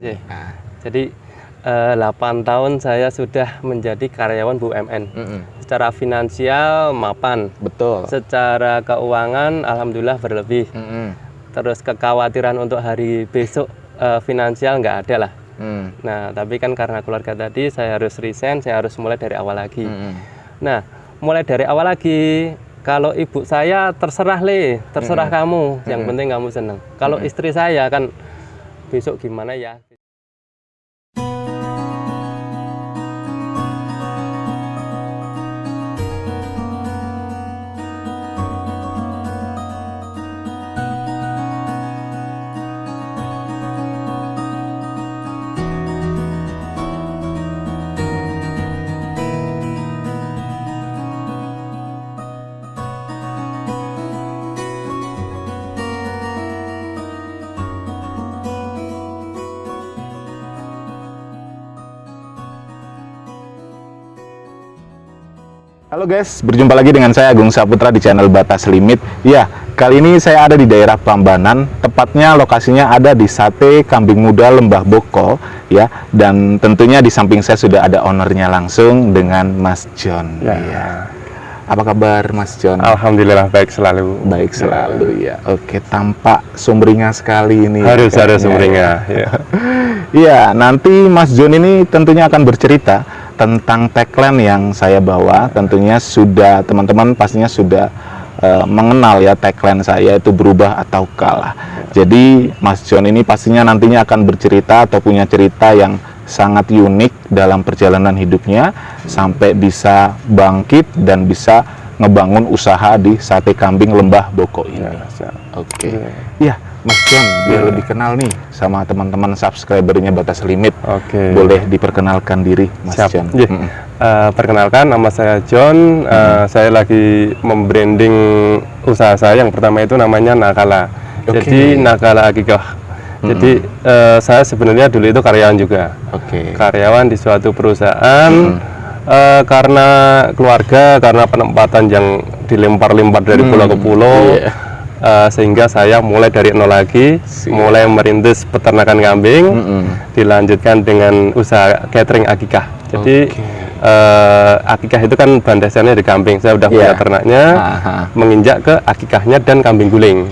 Yeah. Jadi 8 tahun saya sudah menjadi karyawan BUMN. Secara finansial mapan. Betul. Secara keuangan alhamdulillah berlebih. Terus kekhawatiran untuk hari besok finansial nggak ada lah. Nah, tapi kan karena keluarga tadi saya harus resign, saya harus mulai dari awal lagi. Nah, mulai dari awal lagi. Kalau ibu saya terserah terserah kamu, yang penting kamu senang. Kalau istri saya kan besok gimana ya. Halo guys, berjumpa lagi dengan saya Agung Saputra di channel Batas Limit. Ya, kali ini saya ada di daerah Prambanan, tepatnya lokasinya ada di Sate Kambing Muda Lembah Boko, ya. Dan tentunya di samping saya sudah ada ownernya langsung dengan Mas John. Ya. Apa kabar Mas John? Alhamdulillah baik selalu. Baik selalu ya. Oke, tampak sumringah sekali ini. Harus ada sumringah. Ya. Iya, nanti Mas John ini tentunya akan bercerita tentang tagline yang saya bawa. Tentunya sudah teman-teman pastinya sudah mengenal ya tagline saya itu berubah atau kalah. Jadi Mas John ini pastinya nantinya akan bercerita atau punya cerita yang sangat unik dalam perjalanan hidupnya sampai bisa bangkit dan bisa ngebangun usaha di Sate Kambing Lembah Boko ini. Oke. Ya, Mas John, biar lebih kenal nih sama teman-teman subscribernya Batas Limit. Boleh diperkenalkan diri, Mas John? Perkenalkan, nama saya John. Saya lagi membranding usaha saya. Yang pertama itu namanya Nakala. Jadi Nakala Akikah. Jadi saya sebenarnya dulu itu karyawan juga. Karyawan di suatu perusahaan. Karena keluarga, karena penempatan yang dilempar-lempar dari pulau ke pulau. Sehingga saya mulai dari nol lagi, mulai merintis peternakan kambing, dilanjutkan dengan usaha catering akikah. Jadi akikah itu kan bahan dasarnya di kambing. Saya udah punya ternaknya, menginjak ke akikahnya dan kambing guling.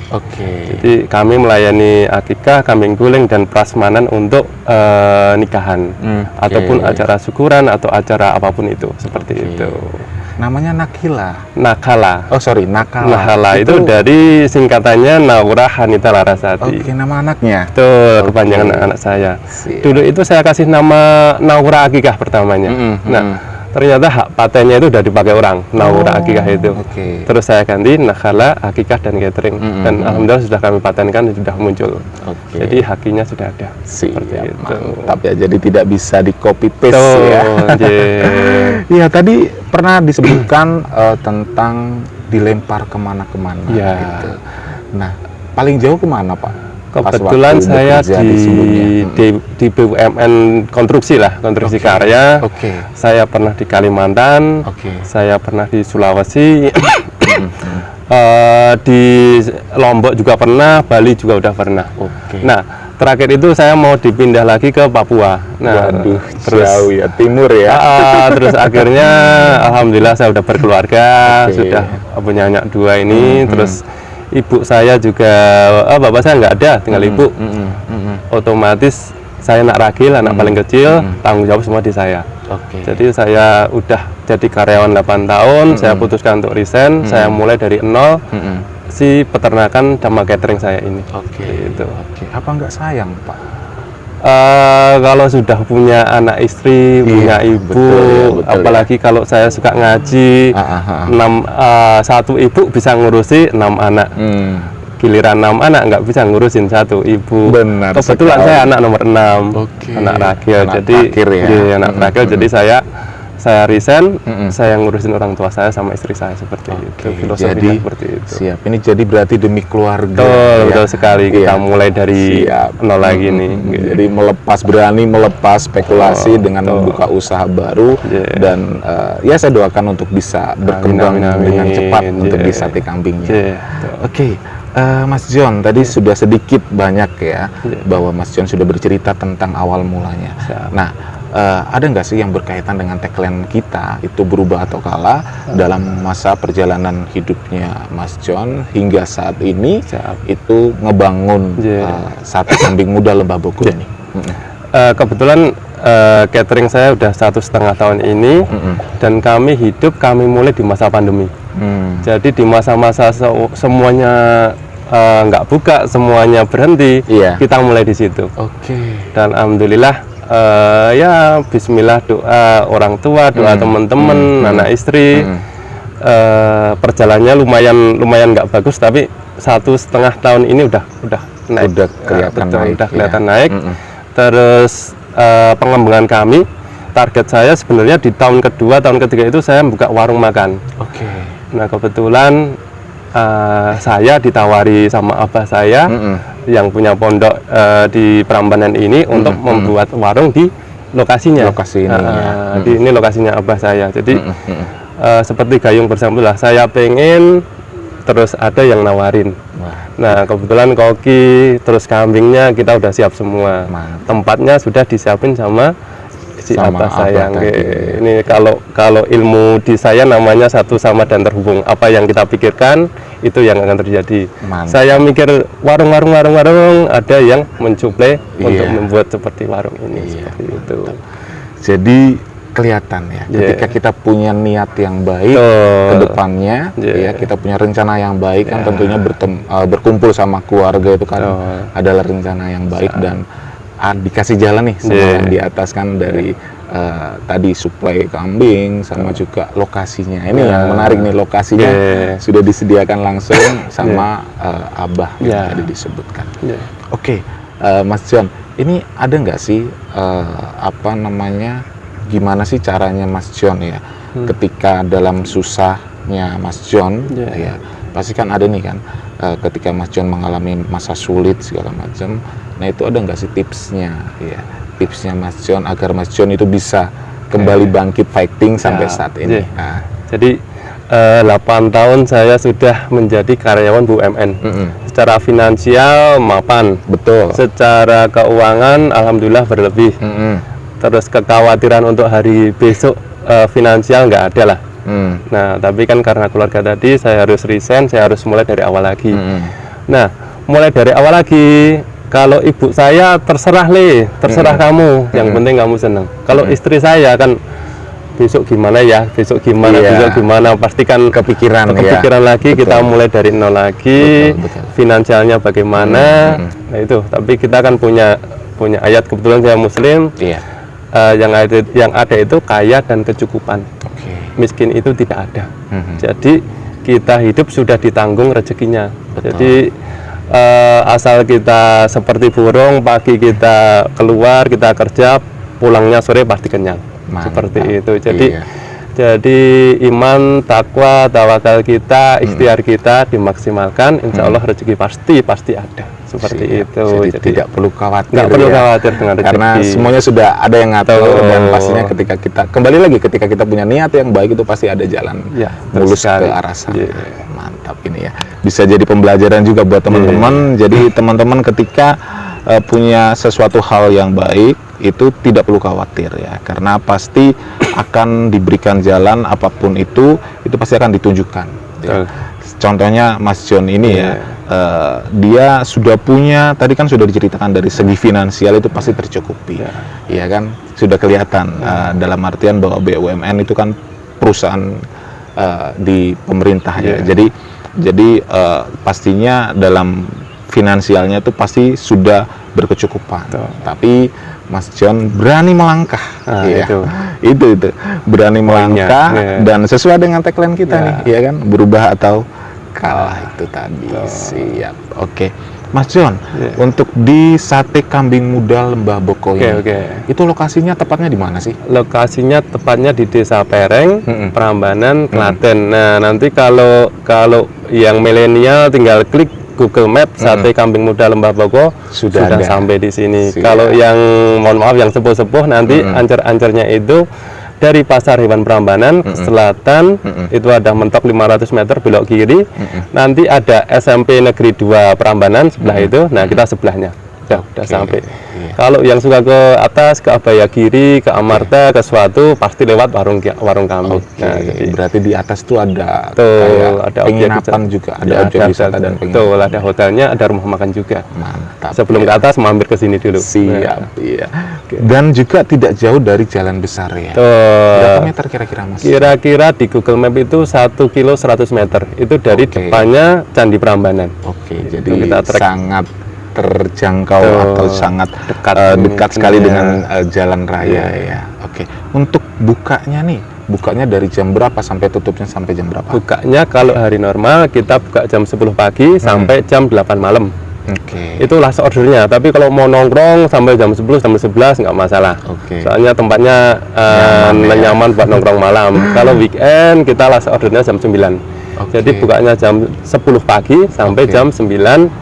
Jadi kami melayani akikah, kambing guling dan prasmanan untuk nikahan ataupun acara syukuran atau acara apapun itu seperti itu. Namanya Nakila. Nakala. Oh sorry, Nakala. Nakala itu dari singkatannya Naura Hanita Larasati. Nama anaknya. Itu kepanjangan anak saya. Dulu itu saya kasih nama Naura Akikah pertamanya. Nah, ternyata hak patennya itu udah dipakai orang, Naura Akikah itu. Terus saya ganti Nakala, Akikah dan catering. Dan alhamdulillah sudah kami patenkan, sudah muncul. Jadi hakinya sudah ada. Seperti itu. Mantap ya, jadi tidak bisa di copy paste ya. Iya, tadi pernah disebutkan tentang dilempar kemana-kemana gitu. Nah, paling jauh kemana Pak? Kebetulan saya di BUMN konstruksi lah, konstruksi karya. Saya pernah di Kalimantan, saya pernah di Sulawesi, di Lombok juga pernah, Bali juga udah pernah. Nah, terakhir itu saya mau dipindah lagi ke Papua. Nah, terus jauh ya, timur ya. Terus akhirnya alhamdulillah saya udah berkeluarga, sudah punya anak 2 ini. Terus ibu saya juga, bapak saya nggak ada, tinggal ibu. Otomatis saya anak ragil, anak paling kecil, tanggung jawab semua di saya. Jadi saya udah jadi karyawan 8 tahun, saya putuskan untuk resign, saya mulai dari nol. Si peternakan sama catering saya ini. Gitu. Apa nggak sayang Pak? Kalau sudah punya anak istri, punya ibu, apalagi kalau saya suka ngaji, 1 ibu bisa ngurusi 6 anak. Giliran 6 anak nggak bisa ngurusin 1 ibu. Kebetulan saya anak nomor 6, anak ragil. Jadi anak ragil. Jadi saya resign, saya ngurusin orang tua saya sama istri saya seperti itu. Filosofinya seperti itu. Siap. Ini jadi berarti demi keluarga. Betul sekali. Kita mulai dari nol lagi nih. Jadi berani melepas spekulasi dengan membuka usaha baru dan ya saya doakan untuk bisa berkembang dengan cepat untuk di Sate Kambingnya. Mas John tadi sudah sedikit banyak ya bahwa Mas John sudah bercerita tentang awal mulanya. Nah, ada nggak sih yang berkaitan dengan tagline kita itu berubah atau kalah dalam masa perjalanan hidupnya Mas John hingga saat ini itu ngebangun sate kambing muda Lembah Bogor ini? Kebetulan catering saya udah 1,5 tahun ini dan kami mulai di masa pandemi. Jadi di masa-masa semuanya nggak buka, semuanya berhenti, kita mulai di situ. Dan alhamdulillah ya Bismillah, doa orang tua, doa teman-teman, anak istri, perjalanannya lumayan nggak bagus, tapi 1,5 tahun ini udah naik, udah kelihatan naik, udah kelihatan naik. Terus pengembangan kami, target saya sebenarnya di tahun kedua, tahun ketiga itu saya buka warung makan. Nah kebetulan saya ditawari sama abah saya yang punya pondok di Prambanan ini untuk membuat warung di lokasinya. Ini lokasinya abah saya. Jadi seperti gayung bersambut lah. Saya pengen, terus ada yang nawarin. Nah kebetulan koki, terus kambingnya kita udah siap semua. Tempatnya sudah disiapin sama si abah saya. Ini kalau ilmu di saya namanya satu sama dan terhubung. Apa yang kita pikirkan itu yang akan terjadi. Saya mikir warung, ada yang mencuplai untuk membuat seperti warung ini. Seperti itu. Jadi kelihatan ya, ketika kita punya niat yang baik ke depannya, ya kita punya rencana yang baik kan tentunya berkumpul sama keluarga itu kan adalah rencana yang baik dan dikasih jalan nih semua yang di atas kan dari tadi suplai kambing sama juga lokasinya. Ini yang menarik nih, lokasinya sudah disediakan langsung sama abah yang tadi disebutkan. Mas John, ini ada nggak sih apa namanya, gimana sih caranya Mas John ya ketika dalam susahnya Mas John ya pasti kan ada nih kan ketika Mas John mengalami masa sulit segala macam. Nah itu ada nggak sih tipsnya ya, tipsnya Mas John agar Mas John itu bisa kembali bangkit fighting sampai saat ini? Jadi 8 tahun saya sudah menjadi karyawan BUMN. Secara finansial mapan, betul. Secara keuangan alhamdulillah berlebih. Terus kekhawatiran untuk hari besok finansial nggak ada lah. Nah tapi kan karena keluarga tadi saya harus resign, saya harus mulai dari awal lagi. Nah mulai dari awal lagi, kalau ibu saya terserah terserah kamu, yang penting kamu senang. Kalau istri saya kan besok gimana ya, besok gimana, pasti kan kepikiran lagi, kita mulai dari nol lagi, finansialnya bagaimana. Nah itu, tapi kita kan punya ayat, kebetulan saya muslim, yang ada itu kaya dan kecukupan, miskin itu tidak ada. Jadi kita hidup sudah ditanggung rezekinya. Jadi asal kita seperti burung, pagi kita keluar, kita kerja, pulangnya sore pasti kenyang. Seperti itu. Jadi iman, takwa, tawakal kita, ikhtiar kita dimaksimalkan, insya Allah rezeki pasti ada. Seperti itu. Jadi tidak perlu khawatir. Nggak perlu khawatir dengan rezeki. Karena semuanya sudah ada yang ngatur dan pastinya ketika kita kembali lagi, ketika kita punya niat yang baik itu pasti ada jalan mulus ke arah sana. Mantap ini ya. Bisa jadi pembelajaran juga buat teman-teman. Jadi teman-teman ketika punya sesuatu hal yang baik itu tidak perlu khawatir ya, karena pasti akan diberikan jalan apapun itu pasti akan ditunjukkan ya. Contohnya Mas John ini dia sudah punya, tadi kan sudah diceritakan dari segi finansial itu pasti tercukupi ya kan, sudah kelihatan dalam artian bahwa BUMN itu kan perusahaan di pemerintah ya, jadi pastinya dalam finansialnya itu pasti sudah berkecukupan. Tapi Mas John berani melangkah, itu berani melangkah dan sesuai dengan tagline kita nih, ya kan, berubah atau kalah itu tadi. Siap. Mas John, untuk di sate kambing muda Lembah Boko ini, itu lokasinya tepatnya di mana sih? Lokasinya tepatnya di Desa Pereng, Prambanan, Klaten. Nah, nanti kalau yang milenial tinggal klik Google Map sate kambing muda Lembah Boko sudah sampai di sini. Kalau yang mohon maaf yang sepuh-sepuh nanti ancer-ancernya itu dari Pasar Hewan Prambanan ke selatan, itu ada mentok 500 meter belok kiri. Nanti ada SMP Negeri 2 Prambanan sebelah itu. Nah, kita sebelahnya. Udah sampai. Kalau yang suka ke atas, ke Abayagiri, ke Amarta, ke Suatu, pasti lewat warung kami. Nah, jadi berarti di atas tuh ada ada penginapan juga, ada objek wisata dan penginapan. Betul, ada hotelnya, ada rumah makan juga. Mantap. Sebelum ke atas mampir ke sini dulu. Siap, iya. Dan juga tidak jauh dari jalan besar ya. Tuh. Berapa meter kira-kira, Mas? Kira-kira di Google Map itu 1 kilo 100 meter. Itu dari depannya Candi Prambanan. Jadi kita sangat terjangkau atau sangat dekat sekali dengan jalan raya ya. Untuk bukanya nih, bukanya dari jam berapa sampai tutupnya sampai jam berapa? Bukanya kalau hari normal kita buka jam 10 pagi sampai jam 8 malam. Itulah ordernya. Tapi kalau mau nongkrong sampai jam 10 sampai 11 nggak masalah. Soalnya tempatnya nyaman buat nongkrong malam. Kalau weekend kita ordernya jam 9. Jadi bukanya jam 10 pagi sampai jam 9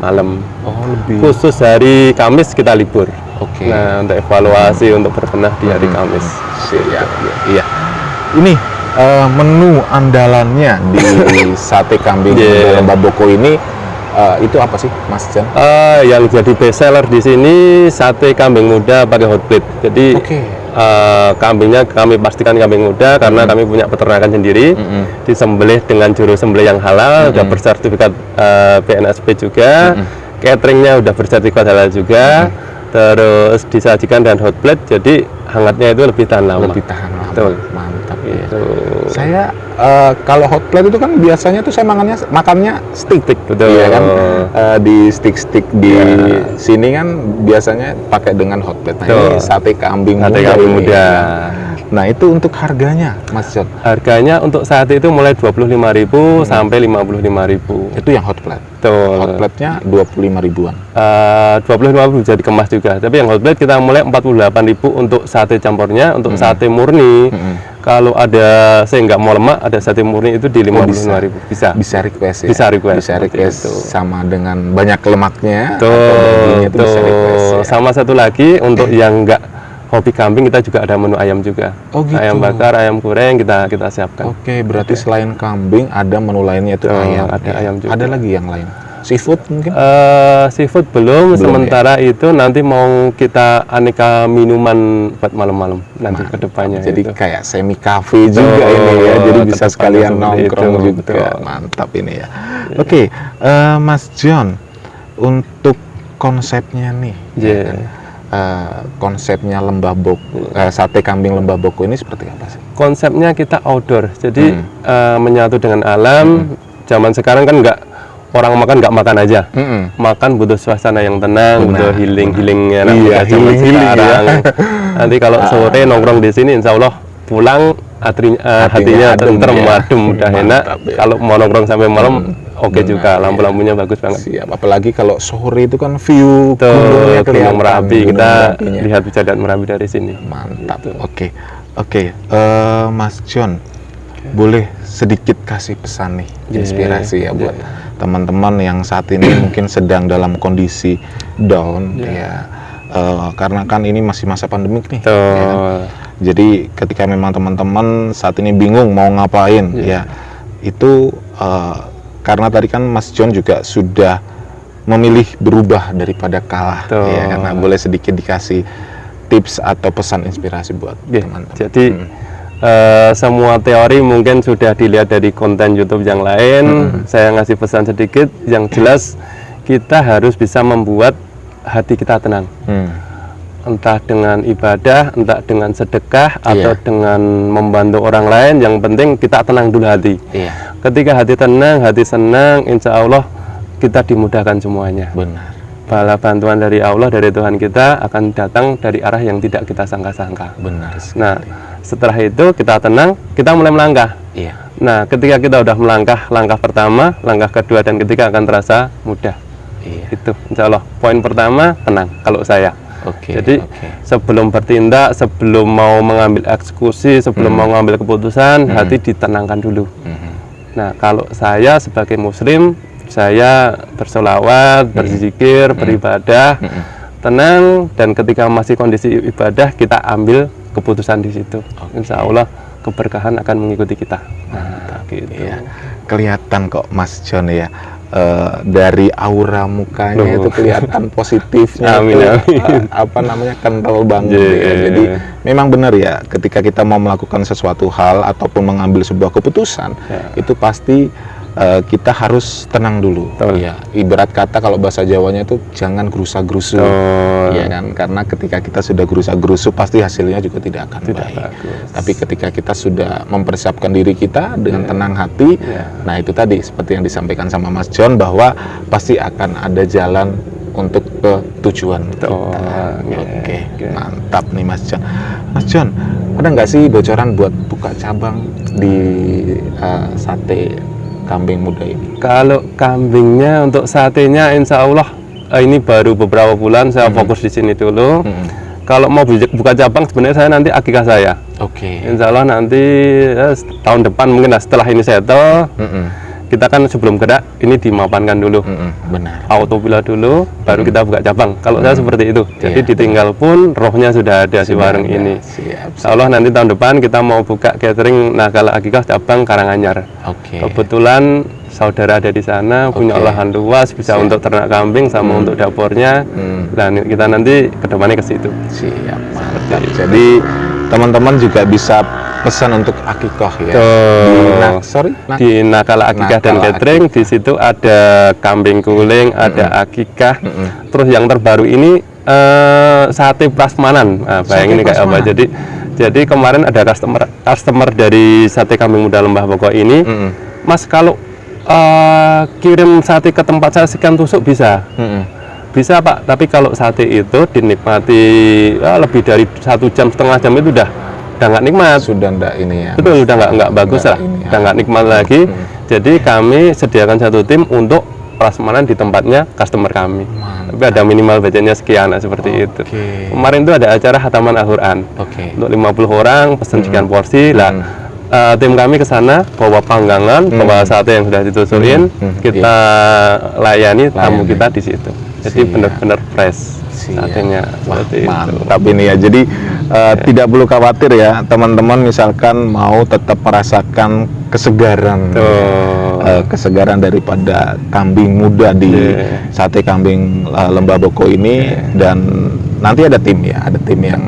malam. Khusus hari Kamis kita libur. Nah, untuk evaluasi, untuk berbenah di hari Kamis. Iya. Ini menu andalannya di sate kambing Lembah Boko ini itu apa sih, Mas Jan? Yang jadi best seller di sini sate kambing muda pakai hot plate. Jadi kambingnya kami pastikan kambing muda karena kami punya peternakan sendiri, disembelih dengan juru sembelih yang halal, udah bersertifikat BNSP juga, cateringnya udah bersertifikat halal juga, terus disajikan dengan hot plate, jadi hangatnya itu lebih tahan lama. Betul. Mantap ya. Saya kalau hot plate itu kan biasanya tuh saya makannya stick, betul. Iya kan, di stick di sini kan biasanya pakai dengan hot plate. Nah, ini sate kambing muda. Nah, itu untuk harganya, Mas John? Harganya untuk sate itu mulai 25.000 sampai 55.000. Itu yang hot plate? Betul. Hot plate-nya 25 ribuan? 25.000 bisa dikemas juga. Tapi yang hot plate kita mulai 48.000 untuk sate campurnya. Untuk sate murni, kalau ada saya nggak mau lemak, ada sate murni itu di 55.000. Bisa request ya? Bisa request sama dengan banyak lemaknya. Tuh. Sama satu lagi untuk yang nggak hobi kambing, kita juga ada menu ayam juga. Ayam bakar, ayam goreng kita siapkan. Berarti selain kambing ada menu lainnya itu ayam. Ada ayam juga. Ada lagi yang lain? Seafood mungkin? Seafood belum sementara ya? Itu nanti mau kita aneka minuman buat malam-malam nanti ke depannya. Jadi kayak semi cafe juga ini ya. Jadi bisa sekalian nongkrong juga. Mantap ini ya. Mas John, untuk konsepnya nih. Konsepnya Lembah Boko, sate kambing Lembah Boko ini seperti apa sih? Konsepnya kita outdoor, jadi menyatu dengan alam. Zaman sekarang kan orang makan nggak makan aja, makan butuh suasana yang tenang, butuh healingnya. Zaman sekarang. Nanti kalau sore nongkrong di sini, insya Allah pulang hatinya tentrem, adem, udah enak. Kalau mau nongkrong sampai malam, juga, lampu-lampunya bagus banget. Siap, apalagi kalau sore itu kan view Gunung Merapi, kita bisa lihat Merapi dari sini. Mantap. Mas John, boleh sedikit kasih pesan nih, inspirasi ya buat teman-teman yang saat ini mungkin sedang dalam kondisi down karena kan ini masih masa pandemik nih. Jadi ketika memang teman-teman saat ini bingung mau ngapain, itu karena tadi kan Mas John juga sudah memilih berubah daripada kalah, karena boleh sedikit dikasih tips atau pesan inspirasi buat teman-teman. Jadi semua teori mungkin sudah dilihat dari konten YouTube yang lain. Saya ngasih pesan sedikit, yang jelas kita harus bisa membuat hati kita tenang. Entah dengan ibadah, entah dengan sedekah, atau dengan membantu orang lain. Yang penting kita tenang dulu hati. Ketika hati tenang, hati senang, insya Allah kita dimudahkan semuanya. Benar. Bala bantuan dari Allah, dari Tuhan kita akan datang dari arah yang tidak kita sangka-sangka. Benar sekali. Nah, setelah itu kita tenang, kita mulai melangkah. Nah, ketika kita udah melangkah, langkah pertama, langkah kedua, dan ketiga akan terasa mudah. Itu insya Allah. Poin pertama, tenang kalau saya. Jadi sebelum bertindak, sebelum mau mengambil eksekusi, sebelum mau mengambil keputusan, hati ditenangkan dulu. Nah, kalau saya sebagai muslim, saya bersolawat, berzikir, beribadah, tenang, dan ketika masih kondisi ibadah, kita ambil keputusan di situ. Insya Allah keberkahan akan mengikuti kita. Gitu. Ya, kelihatan kok Mas John ya, dari aura mukanya itu kelihatan positifnya. Amin, apa namanya, kental banget ya. Jadi memang benar ya, ketika kita mau melakukan sesuatu hal ataupun mengambil sebuah keputusan, itu pasti kita harus tenang dulu. Ya, ibarat kata kalau bahasa Jawanya itu jangan gerusa-gerusu, ya kan? Karena ketika kita sudah gerusa-gerusu pasti hasilnya juga tidak akan baik. Tapi ketika kita sudah mempersiapkan diri kita dengan tenang hati, nah itu tadi seperti yang disampaikan sama Mas John, bahwa pasti akan ada jalan untuk ke tujuan kita. Oke, mantap nih Mas John. Mas John, ada nggak sih bocoran buat buka cabang di sate kambing muda ini? Kalau kambingnya, untuk satenya insya Allah ini baru beberapa bulan saya fokus di sini dulu. Kalau mau buka cabang sebenarnya saya nanti akikah saya. Insya Allah nanti tahun depan mungkin setelah ini settle. Kita kan sebelum gerak ini dimapankan dulu, benar. Autopilot dulu, baru kita buka cabang. Kalau saya seperti itu, jadi ditinggal pun rohnya sudah ada si warung ini. Insya Allah nanti tahun depan kita mau buka catering Nakala Akikah cabang Karanganyar. Kebetulan saudara ada di sana, punya olahan luas, bisa untuk ternak kambing sama untuk dapurnya. Dan kita nanti kedepannya ke situ. Siap, mantap. Jadi teman-teman juga bisa pesan untuk akikah ya. Di Nakala Akikah dan catering, di situ ada kambing guling, ada akikah. Terus yang terbaru ini sate prasmanan. Nah, bayangin kayak apa. Jadi kemarin ada customer dari sate kambing muda Lembah Boko ini, Mas kalau kirim sate ke tempat saya sekian tusuk bisa? Bisa Pak, tapi kalau sate itu dinikmati lebih dari 1,5 jam itu udah nggak nikmat. Sudah enggak ini ya. Betul, udah nggak bagus lah, udah nggak nikmat lagi. Jadi kami sediakan satu tim untuk prasmanan di tempatnya customer kami. Tapi ada minimal budgetnya sekian, seperti itu. Kemarin itu ada acara Hataman Al-Quran untuk 50 orang, pesan sekian porsi lah. Tim kami ke sana bawa panggangan, bawa sate yang sudah ditusurin, kita layani tamu kita di situ. Jadi benar-benar fresh satenya. Mantap ini ya. Jadi tidak perlu khawatir ya teman-teman, misalkan mau tetap merasakan kesegaran, kesegaran daripada kambing muda di sate kambing Lembah Boko ini. Dan nanti ada tim ya, ada tim yang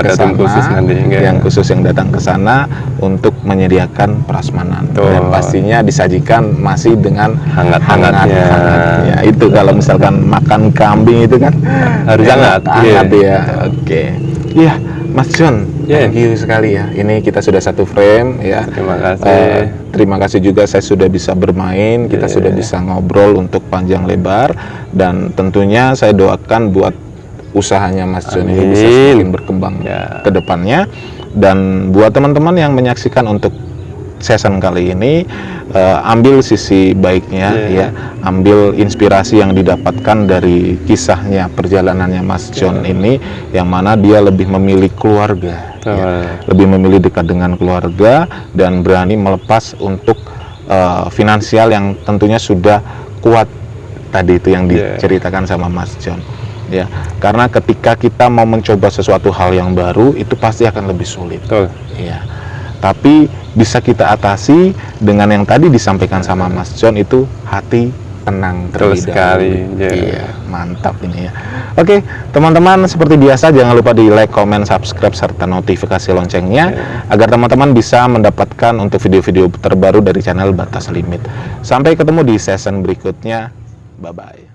datang ke sana, yang khusus yang datang ke sana untuk menyediakan prasmanan. Dan pastinya disajikan masih dengan hangat-hangatnya. Itu kalau misalkan makan kambing itu kan harus hangat ya. Iya, Mas John, thank you sekali ya. Ini kita sudah satu frame ya. Terima kasih. Terima kasih juga saya sudah bisa bermain, kita sudah bisa ngobrol untuk panjang lebar, dan tentunya saya doakan buat usahanya Mas John ini bisa semakin berkembang ke depannya. Dan buat teman-teman yang menyaksikan untuk season kali ini, ambil sisi baiknya ya, ambil inspirasi yang didapatkan dari kisahnya, perjalanannya Mas John ini, yang mana dia lebih memilih keluarga, lebih memilih dekat dengan keluarga, dan berani melepas untuk finansial yang tentunya sudah kuat tadi itu yang diceritakan sama Mas John. Ya, karena ketika kita mau mencoba sesuatu hal yang baru itu pasti akan lebih sulit. Ya. Tapi bisa kita atasi dengan yang tadi disampaikan sama Mas John, itu hati tenang terlebih dahulu. Iya, mantap ini ya. Oke, teman-teman, seperti biasa jangan lupa di like, comment, subscribe serta notifikasi loncengnya agar teman-teman bisa mendapatkan untuk video-video terbaru dari channel Batas Limit. Sampai ketemu di season berikutnya. Bye bye.